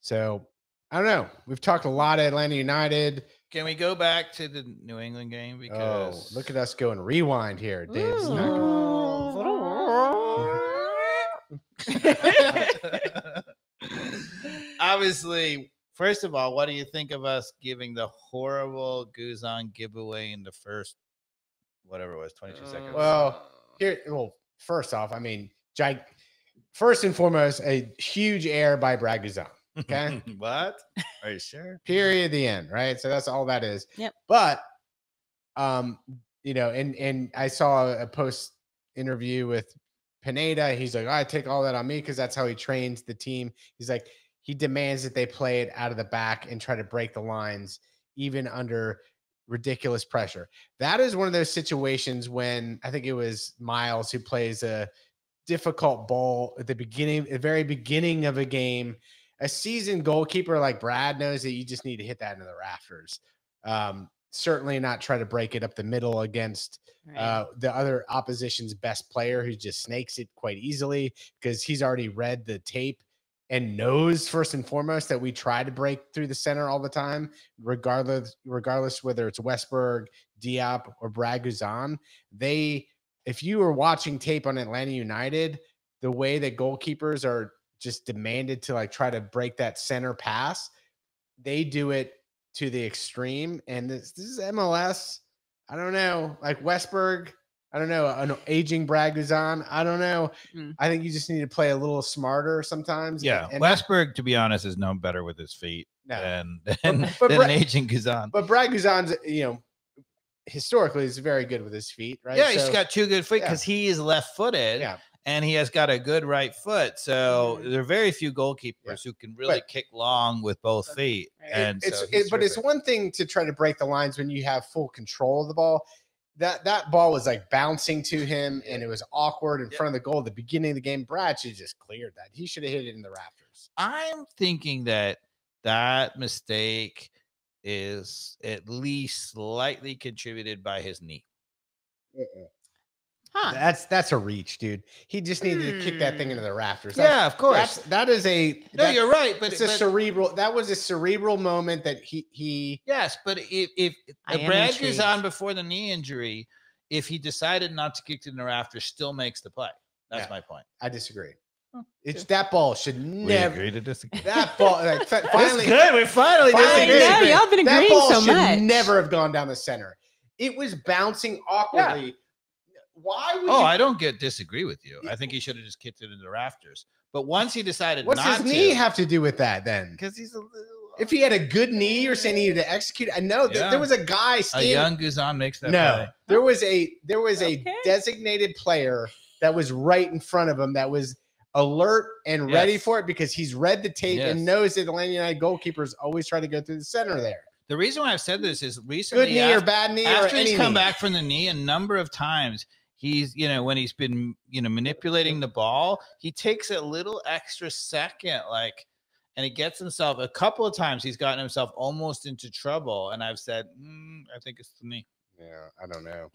So I don't know. We've talked a lot at Atlanta United. Can we go back to the New England game? Because look at us go and rewind here. Dave's obviously, first of all, what do you think of us giving the horrible Guzan giveaway in the first, whatever it was, 22 seconds? Well, first off, I mean, first and foremost, a huge error by Brad Guzan. Okay. What? Are you sure? Period. The end. Right. So that's all that is. Yep. But, you know, and I saw a post interview with Pineda. He's like, I take all that on me because that's how he trains the team. He's like, he demands that they play it out of the back and try to break the lines, even under ridiculous pressure. That is one of those situations when I think it was Miles who plays a difficult ball at the very beginning of a game. A seasoned goalkeeper like Brad knows that you just need to hit that into the rafters. Certainly not try to break it up the middle against the other opposition's best player who just snakes it quite easily because he's already read the tape and knows first and foremost that we try to break through the center all the time, regardless whether it's Westberg, Diop, or Brad Guzan. If you were watching tape on Atlanta United, the way that goalkeepers are just demanded to like try to break that center pass, they do it to the extreme. And this is MLS. I don't know, like Westberg. I don't know, an aging Brad Guzan. I don't know. I think you just need to play a little smarter sometimes. Yeah, and Westberg, to be honest, is no better with his feet than an aging Guzan. But Brad Guzan's, you know, historically is very good with his feet, right? Yeah, he's got two good feet because he is left-footed. Yeah. And he has got a good right foot. So there are very few goalkeepers who can really kick long with both feet. And it's one thing to try to break the lines when you have full control of the ball. That ball was like bouncing to him and it was awkward in front of the goal at the beginning of the game. Brad should have just cleared that. He should have hit it in the rafters. I'm thinking that mistake is at least slightly contributed by his knee. Huh. That's a reach, dude. He just needed to kick that thing into the rafters. Of course. You're right, but it's a cerebral. That was a cerebral moment that he. Yes, but if Brad Guzan before the knee injury, if he decided not to kick it in the rafters, still makes the play. That's my point. I disagree. It's that ball should never. We agree to disagree. That ball, like, finally, good. We finally disagree. I know y'all been agreeing so much. That ball should never have gone down the center. It was bouncing awkwardly. Yeah. Why would I don't disagree with you. I think he should have just kicked it into the rafters. But once he decided what's his knee have to do with that then? Because he's a little. If he had a good knee, you're saying he needed to execute. I know there was a guy. A young Guzan makes that play. There was a designated player that was right in front of him that was alert and ready for it because he's read the tape and knows that the Atlanta United goalkeepers always try to go through the center there. The reason why I've said this is recently, good knee or bad knee, after he's come back from the knee, a number of times. He's, when he's been, manipulating the ball, he takes a little extra second, and he gets himself a couple of times. He's gotten himself almost into trouble. And I've said, I think it's the knee. Yeah, I don't know.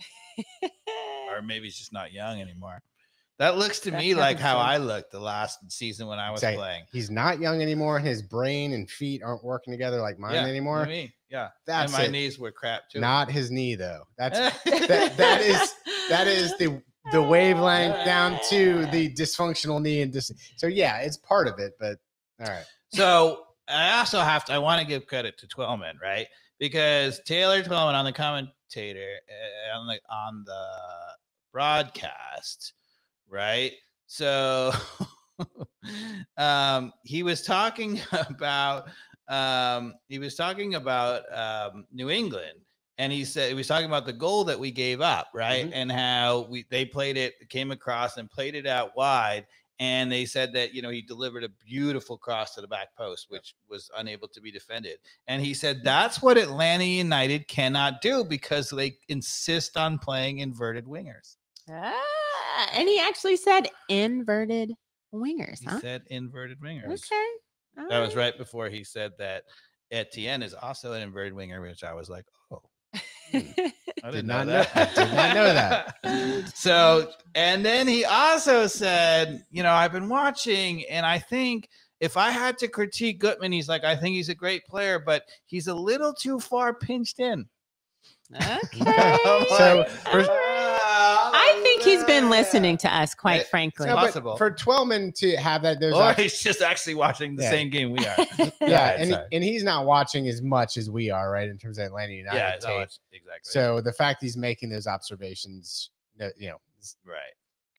Or maybe he's just not young anymore. That looks to me like how I looked the last season when I was playing. He's not young anymore. His brain and feet aren't working together like mine anymore. Me. Yeah, and my knees were crap too. Not his knee though. That is the wavelength down to the dysfunctional knee and so yeah, it's part of it. But all right. So I want to give credit to Twellman, right? Because Taylor Twellman on the commentator on the broadcast. Right. So he was talking about New England, and he was talking about the goal that we gave up, right? Mm-hmm. And how they came across and played it out wide. And they said that, he delivered a beautiful cross to the back post, which was unable to be defended. And he said that's what Atlanta United cannot do because they insist on playing inverted wingers. And he actually said inverted wingers. He said inverted wingers. Okay. That was right before he said that Etienne is also an inverted winger, which I was like, oh. I did not know that. I did not know that. So, and then he also said, I've been watching, and I think if I had to critique Gutman, he's like, I think he's a great player, but he's a little too far pinched in. Okay. So I think he's been listening to us, quite frankly. No, but Possible. for Twellman to have that, there's Or he's just actually watching the same game we are. and he's not watching as much as we are, right, in terms of Atlanta United tape. Exactly. So the fact he's making those observations, you know, Right.